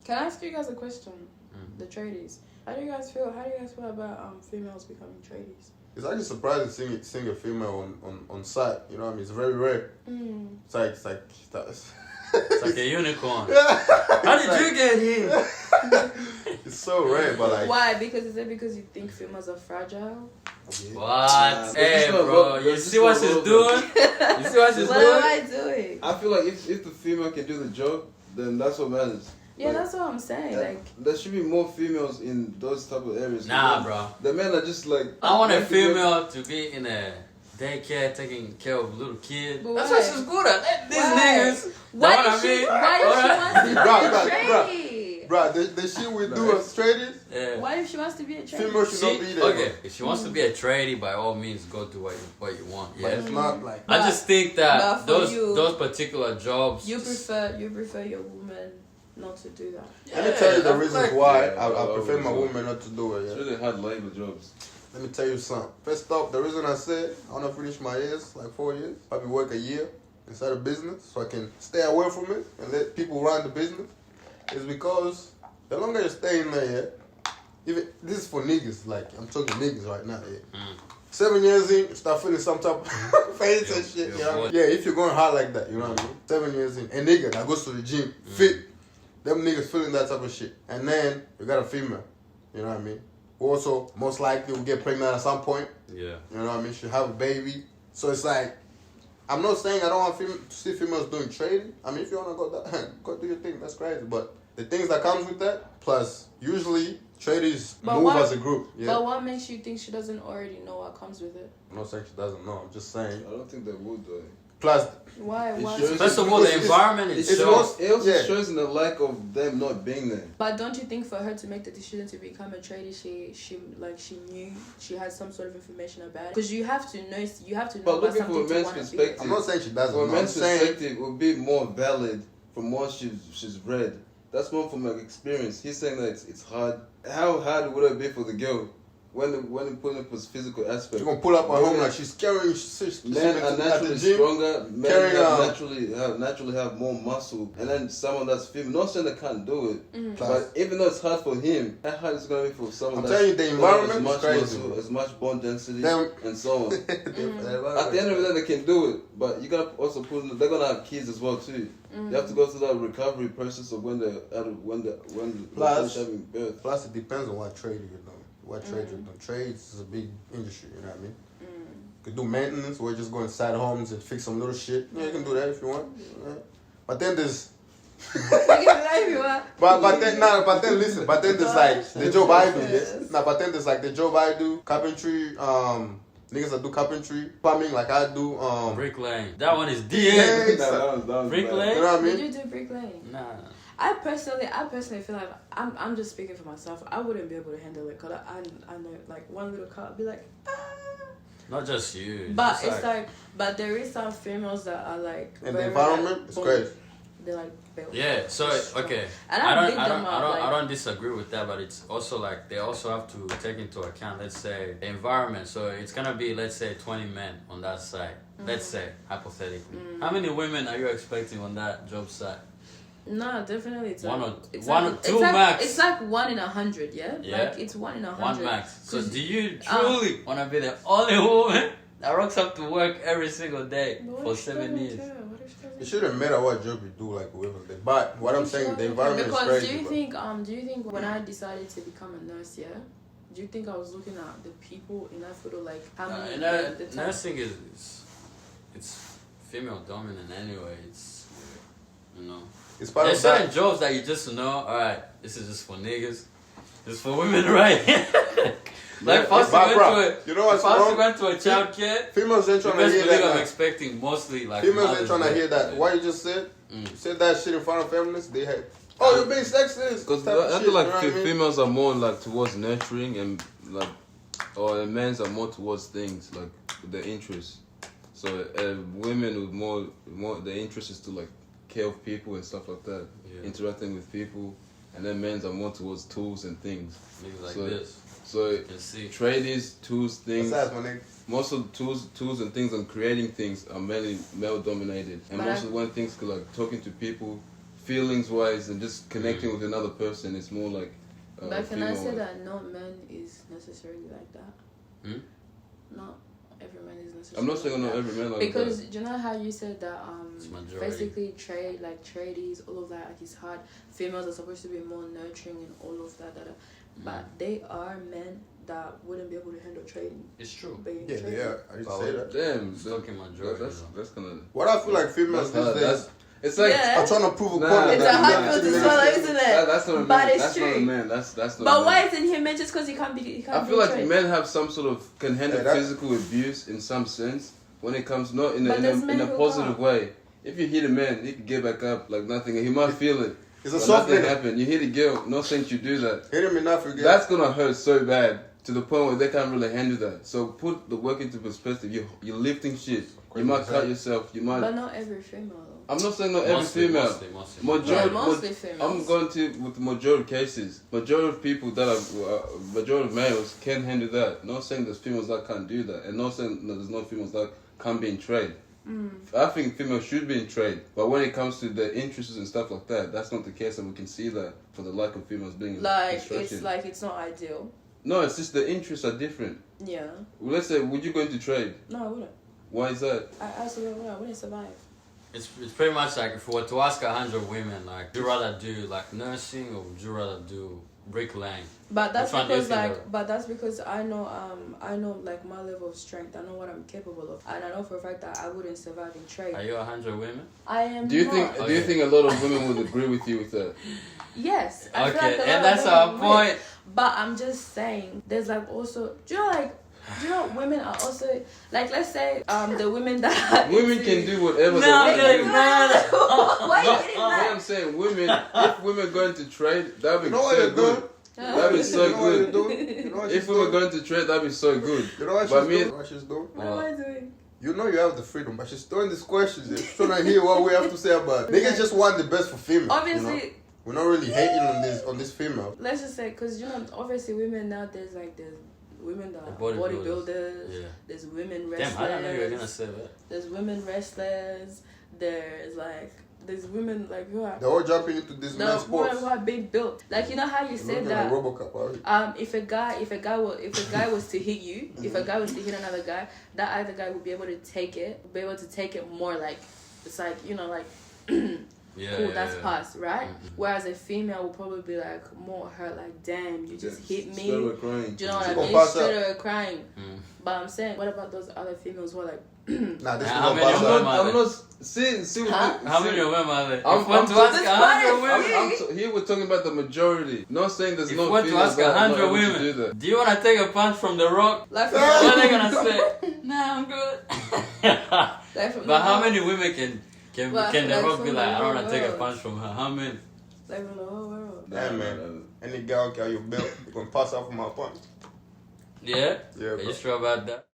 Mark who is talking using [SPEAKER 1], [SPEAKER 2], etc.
[SPEAKER 1] Can I ask you guys a question? The tradies. How do you guys feel about females becoming tradies?
[SPEAKER 2] It's actually surprising seeing a female on site. You know what I mean? It's very rare. It's like
[SPEAKER 3] It's like a unicorn. How did you get here?
[SPEAKER 2] It's so rare, but like.
[SPEAKER 1] Why? Is it because you think females are fragile?
[SPEAKER 2] Yeah.
[SPEAKER 3] What? Hey, bro, you see what she's doing? You see what she's doing?
[SPEAKER 1] What am I doing?
[SPEAKER 4] I feel like if the female can do the job, then that's what matters.
[SPEAKER 1] Yeah, that's what I'm saying.
[SPEAKER 4] There should be more females in those type of areas.
[SPEAKER 3] Nah, bro.
[SPEAKER 4] The men are just like.
[SPEAKER 3] I want a female to be in a daycare taking care of little kids.
[SPEAKER 1] But
[SPEAKER 3] that's
[SPEAKER 1] why?
[SPEAKER 3] what she's good at. These niggas.
[SPEAKER 1] Why does she want to be a tradie?
[SPEAKER 2] Bro, the shit we do as tradies.
[SPEAKER 3] Yeah.
[SPEAKER 1] Why if she wants to be a tradie?
[SPEAKER 2] Female should not be there.
[SPEAKER 3] Okay, if she wants to be a tradie, by all means, go do what you want.
[SPEAKER 2] But
[SPEAKER 3] Yeah.
[SPEAKER 2] it's not like.
[SPEAKER 3] I just think that
[SPEAKER 1] but you,
[SPEAKER 3] those particular jobs.
[SPEAKER 1] You prefer your woman not to do that.
[SPEAKER 2] Let me tell you the reasons why
[SPEAKER 4] Yeah,
[SPEAKER 2] I prefer my woman not to do it.
[SPEAKER 4] It's
[SPEAKER 2] Yeah?
[SPEAKER 4] really hard labor jobs.
[SPEAKER 2] Let me tell you something. First off, the reason I said I want to finish my years, like 4 years, probably work a year inside a business so I can stay away from it and let people run the business, is because the longer you stay in there, yeah, even this is for niggas, like I'm talking niggas right now, yeah. 7 years in, you start feeling some type of face and shit, you know? Yeah, if you're going hard like that, you know what I mean? 7 years in, a nigga that goes to the gym, fit, them niggas feeling that type of shit. And then you got a female, you know what I mean? Who also most likely will get pregnant at some point.
[SPEAKER 3] Yeah.
[SPEAKER 2] You know what I mean? She'll have a baby. So it's like, I'm not saying I don't want to see females doing trading. I mean, if you want to go that, go do your thing. That's crazy. But the things that comes with that, plus usually traders move as a group. Yeah.
[SPEAKER 1] But what makes you think she doesn't already know what comes with it?
[SPEAKER 2] I'm not saying she doesn't know. I'm just saying.
[SPEAKER 4] I don't think they would though.
[SPEAKER 2] Plus,
[SPEAKER 1] Why?
[SPEAKER 3] First of all, the environment
[SPEAKER 4] It
[SPEAKER 3] is
[SPEAKER 4] also shows in the lack of them not being there.
[SPEAKER 1] But don't you think for her to make the decision to become a trader, she knew she had some sort of information about it? Because you have to know. You have to know.
[SPEAKER 4] But
[SPEAKER 1] about
[SPEAKER 4] looking from a
[SPEAKER 1] something to
[SPEAKER 4] man's
[SPEAKER 1] wanna
[SPEAKER 4] perspective,
[SPEAKER 2] I'm not saying she doesn't
[SPEAKER 4] from
[SPEAKER 2] know.
[SPEAKER 4] a
[SPEAKER 2] I'm
[SPEAKER 4] man's
[SPEAKER 2] saying
[SPEAKER 4] perspective, it would be more valid from what she's read. That's more from like experience. He's saying that it's hard. How hard would it be for the girl when putting up his physical aspect?
[SPEAKER 2] she's gonna pull up at home like she's carrying.
[SPEAKER 4] Men are naturally stronger. Men naturally have more muscle, and then someone that's female. Not saying they can't do it, but even though it's hard for him, how hard is it gonna be for someone?
[SPEAKER 2] I'm telling you, the environment
[SPEAKER 4] as much
[SPEAKER 2] is crazy.
[SPEAKER 4] muscle, as much bone density,
[SPEAKER 2] Them-
[SPEAKER 4] and so on. At the end of the day, they can do it, but you gotta also put. They're gonna have kids as well too. You have to go through that recovery process of when they're having birth.
[SPEAKER 2] Plus, it depends on what trade you're doing. What trade you're doing. Trades is a big industry, you know what I mean? You could do maintenance or just go inside homes and fix some little shit. Yeah, you can do that if you want. Yeah. But then there's but then listen, but then there's like the job I do, yes. Nah, but then there's like the job I do, carpentry, niggas that do carpentry, plumbing like I do,
[SPEAKER 3] bricklaying. That one is DA. Bricklaying?
[SPEAKER 2] You know what I mean?
[SPEAKER 1] Did you do bricklaying?
[SPEAKER 3] Nah.
[SPEAKER 1] I personally feel like I'm just speaking for myself. I wouldn't be able to handle it because I know like one little cut, I'd be like, ah.
[SPEAKER 3] Not just you.
[SPEAKER 1] But it's like, but there is some females that are like.
[SPEAKER 2] And the environment is crazy.
[SPEAKER 1] They're like built.
[SPEAKER 3] Yeah. So okay.
[SPEAKER 1] And
[SPEAKER 3] I don't disagree with that, but it's also like they also have to take into account, let's say, the environment. So it's gonna be, let's say, 20 men on that site. Let's say hypothetically, how many women are you expecting on that job site?
[SPEAKER 1] No, definitely it's
[SPEAKER 3] one
[SPEAKER 1] like,
[SPEAKER 3] or two max.
[SPEAKER 1] It's like 1 in 100, yeah.
[SPEAKER 3] Yeah.
[SPEAKER 1] Like it's 1 in 100.
[SPEAKER 3] One max. So do you truly want to be the only woman that rocks up to work every single day for 7 years?
[SPEAKER 2] It shouldn't matter what job you do, like whoever. But what I'm saying, the environment is crazy.
[SPEAKER 1] Because do you think when I decided to become a nurse, yeah? Do you think I was looking at the people in that photo, like how many?
[SPEAKER 3] Nursing it's female dominant anyway. It's, you know.
[SPEAKER 2] It's part
[SPEAKER 3] There's
[SPEAKER 2] of
[SPEAKER 3] certain
[SPEAKER 2] that.
[SPEAKER 3] jobs that you just know, alright, this is just for niggas. This is for women, right? Like first we went to a child care.
[SPEAKER 2] Females ain't trying to hear that.
[SPEAKER 3] I'm expecting mostly like
[SPEAKER 2] females ain't trying to hear that. What you just said? You said that shit in front of feminists, they had, oh, you're being sexist.
[SPEAKER 4] Because I feel like females are more like towards nurturing and like, or men's are more towards things like the interests. So women with more the interest is to like care of people and stuff like that, interacting with people, and then men's are more towards tools and things.
[SPEAKER 3] Maybe like this.
[SPEAKER 4] So tradies, tools, things. Most of the tools and things and creating things are mainly male dominated, and most of when things like talking to people, feelings wise and just connecting with another person. It's more like.
[SPEAKER 1] But can I say
[SPEAKER 4] female-wise.
[SPEAKER 1] that not men is necessarily like that? Not every man is necessarily.
[SPEAKER 4] I'm not saying
[SPEAKER 1] like
[SPEAKER 4] not
[SPEAKER 1] that.
[SPEAKER 4] every man like
[SPEAKER 1] Because
[SPEAKER 4] that.
[SPEAKER 1] do you know how you said that
[SPEAKER 3] It's majority.
[SPEAKER 1] basically trade, like tradies, all of that, like it's hard. Females are supposed to be more nurturing and all of that. But they are men that wouldn't be able to handle trading.
[SPEAKER 3] It's true.
[SPEAKER 1] Being
[SPEAKER 2] Yeah,
[SPEAKER 1] trading.
[SPEAKER 2] yeah. I didn't say that.
[SPEAKER 4] Damn,
[SPEAKER 3] Fucking majority.
[SPEAKER 4] that's gonna.
[SPEAKER 2] What I feel like females
[SPEAKER 4] That's
[SPEAKER 2] these
[SPEAKER 4] hard.
[SPEAKER 2] days
[SPEAKER 4] It's like
[SPEAKER 1] Yeah.
[SPEAKER 2] are trying to prove a
[SPEAKER 4] Nah,
[SPEAKER 2] point.
[SPEAKER 1] It's
[SPEAKER 2] that
[SPEAKER 1] a hard
[SPEAKER 2] men
[SPEAKER 1] pill to
[SPEAKER 2] actually
[SPEAKER 1] swallow,
[SPEAKER 2] exist.
[SPEAKER 1] isn't it?
[SPEAKER 4] that's not a
[SPEAKER 1] But
[SPEAKER 4] man.
[SPEAKER 1] it's
[SPEAKER 4] That's not a
[SPEAKER 1] true.
[SPEAKER 4] man. That's not.
[SPEAKER 1] But
[SPEAKER 4] a
[SPEAKER 1] why
[SPEAKER 4] man.
[SPEAKER 1] isn't he men just because he can't be? He can't
[SPEAKER 4] I feel
[SPEAKER 1] be
[SPEAKER 4] like
[SPEAKER 1] trade?
[SPEAKER 4] men have some sort of can handle
[SPEAKER 2] Yeah, that-
[SPEAKER 4] physical abuse in some sense when it comes not in a,
[SPEAKER 1] But
[SPEAKER 4] in
[SPEAKER 1] there's
[SPEAKER 4] a,
[SPEAKER 1] men
[SPEAKER 4] in a
[SPEAKER 1] who
[SPEAKER 4] positive
[SPEAKER 1] can't.
[SPEAKER 4] way. If you hit a man, he can get back up like nothing. He might feel it.
[SPEAKER 2] It's a
[SPEAKER 4] but
[SPEAKER 2] soft
[SPEAKER 4] nothing
[SPEAKER 2] nigga.
[SPEAKER 4] happened. You hit a girl, no sense you do that.
[SPEAKER 2] Hit him enough, you get.
[SPEAKER 4] That's gonna hurt so bad to the point where they can't really handle that. So put the work into perspective. You're lifting shit. You might cut yourself. You might.
[SPEAKER 1] But not every female though.
[SPEAKER 4] I'm not saying not every
[SPEAKER 3] Mostly,
[SPEAKER 4] female.
[SPEAKER 3] mostly.
[SPEAKER 4] Majority,
[SPEAKER 1] Yeah, mostly females.
[SPEAKER 4] I'm going to with the majority of cases. Majority of people that are majority of males can handle that. Not saying there's females that can't do that, and not saying that there's no females that can't be in trade. I think females should be in trade, but when it comes to their interests and stuff like that, that's not the case, and we can see that for the lack of females being in construction.
[SPEAKER 1] It's not ideal.
[SPEAKER 4] No, it's just the interests are different.
[SPEAKER 1] Yeah.
[SPEAKER 4] Well, let's say, would you go into trade?
[SPEAKER 1] No, I wouldn't.
[SPEAKER 4] Why is that?
[SPEAKER 1] I absolutely wouldn't survive.
[SPEAKER 3] It's pretty much like if we were to ask 100 women, like, do you rather do like nursing or would you rather do bricklaying?
[SPEAKER 1] But that's
[SPEAKER 3] Which one do you
[SPEAKER 1] because
[SPEAKER 3] think
[SPEAKER 1] like, but that's because I know like my level of strength. I know what I'm capable of, and I know for a fact that I wouldn't survive in trade.
[SPEAKER 3] Are you 100 women?
[SPEAKER 1] I am.
[SPEAKER 4] Do you
[SPEAKER 1] not.
[SPEAKER 4] think? Do you think a lot of women would agree with you with that?
[SPEAKER 1] Yes. I feel
[SPEAKER 3] Okay,
[SPEAKER 1] like a lot
[SPEAKER 3] and
[SPEAKER 1] of
[SPEAKER 3] that's
[SPEAKER 1] women
[SPEAKER 3] our
[SPEAKER 1] would.
[SPEAKER 3] point.
[SPEAKER 1] But I'm just saying, there's like also, do you know women are also like, let's say the women that
[SPEAKER 4] Women can do whatever
[SPEAKER 3] No,
[SPEAKER 4] they want to do.
[SPEAKER 1] Why are you getting
[SPEAKER 4] What
[SPEAKER 1] mad?
[SPEAKER 4] I'm saying, women, if women go into trade, that'd be
[SPEAKER 2] You know what
[SPEAKER 4] so
[SPEAKER 2] you're doing?
[SPEAKER 4] good. That'd be so
[SPEAKER 2] You know what you're
[SPEAKER 4] good.
[SPEAKER 2] doing? You know what she's
[SPEAKER 4] If we were
[SPEAKER 2] doing?
[SPEAKER 4] going to trade, that'd be so good.
[SPEAKER 2] You know what
[SPEAKER 4] But
[SPEAKER 2] she's
[SPEAKER 4] me-
[SPEAKER 2] doing? What she's doing?
[SPEAKER 1] What am I doing?
[SPEAKER 2] You know you have the freedom, but she's throwing these questions. She's trying to hear what we have to say about it. Niggas just want the best for females.
[SPEAKER 1] Obviously,
[SPEAKER 2] You know? We're not really hating on this female.
[SPEAKER 1] let's just say, because obviously women nowadays, like there's women that are
[SPEAKER 3] Bodybuilders.
[SPEAKER 1] bodybuilders,
[SPEAKER 3] Yeah.
[SPEAKER 1] there's women wrestlers,
[SPEAKER 3] Damn, I didn't know you were gonna say that.
[SPEAKER 1] there's women wrestlers, there's women like who are
[SPEAKER 2] They're all jumping into this
[SPEAKER 1] the
[SPEAKER 2] man's
[SPEAKER 1] women
[SPEAKER 2] sports.
[SPEAKER 1] who are big built. Like you know how you
[SPEAKER 2] You're
[SPEAKER 1] said
[SPEAKER 2] looking
[SPEAKER 1] that.
[SPEAKER 2] like Robocop, aren't you?
[SPEAKER 1] If a guy was to hit you, if a guy was to hit another guy, that other guy would be able to take it more like it's like like
[SPEAKER 3] Yeah,
[SPEAKER 1] cool,
[SPEAKER 3] yeah,
[SPEAKER 1] that's
[SPEAKER 3] yeah.
[SPEAKER 1] past, right?
[SPEAKER 3] Mhm.
[SPEAKER 1] Whereas a female will probably be like more hurt, like damn, you just hit me.
[SPEAKER 4] Straight away crying.
[SPEAKER 1] Do you know what
[SPEAKER 2] She
[SPEAKER 1] I
[SPEAKER 2] gonna
[SPEAKER 1] mean?
[SPEAKER 2] pass
[SPEAKER 1] Straight
[SPEAKER 2] out.
[SPEAKER 1] away crying.
[SPEAKER 3] Mm.
[SPEAKER 1] But I'm saying, what about those other females who are like,
[SPEAKER 2] Nah, this
[SPEAKER 3] How
[SPEAKER 2] is
[SPEAKER 3] many
[SPEAKER 2] pass
[SPEAKER 3] of
[SPEAKER 2] out.
[SPEAKER 3] them
[SPEAKER 4] I'm not. See.
[SPEAKER 1] Huh?
[SPEAKER 3] How many of them are there?
[SPEAKER 4] I'm-
[SPEAKER 3] If we want to
[SPEAKER 4] I'm-
[SPEAKER 3] ask
[SPEAKER 1] That's
[SPEAKER 3] 100
[SPEAKER 1] fine.
[SPEAKER 3] women,
[SPEAKER 4] Here we're talking about the majority. Not saying there's
[SPEAKER 3] if
[SPEAKER 4] no
[SPEAKER 3] we want to
[SPEAKER 4] females
[SPEAKER 3] ask
[SPEAKER 4] that are not
[SPEAKER 3] 100
[SPEAKER 4] able to do
[SPEAKER 3] women,
[SPEAKER 4] that.
[SPEAKER 3] do you want to take a punch from the rock?
[SPEAKER 1] like
[SPEAKER 3] What are they gonna say? Nah, I'm good.
[SPEAKER 1] like from
[SPEAKER 3] But
[SPEAKER 1] the
[SPEAKER 3] how
[SPEAKER 1] whole-
[SPEAKER 3] many women can
[SPEAKER 1] Well, I
[SPEAKER 3] the
[SPEAKER 1] feel like
[SPEAKER 3] rock be
[SPEAKER 1] from
[SPEAKER 3] like,
[SPEAKER 1] the
[SPEAKER 3] I don't want
[SPEAKER 1] whole
[SPEAKER 3] to take a
[SPEAKER 1] world.
[SPEAKER 3] punch from her? How many?
[SPEAKER 1] like from the whole world?
[SPEAKER 2] Yeah, man. Any girl carry your belt, you gonna pass out from my punch.
[SPEAKER 3] Yeah?
[SPEAKER 2] Yeah,
[SPEAKER 3] Are
[SPEAKER 2] bro.
[SPEAKER 3] you sure about that?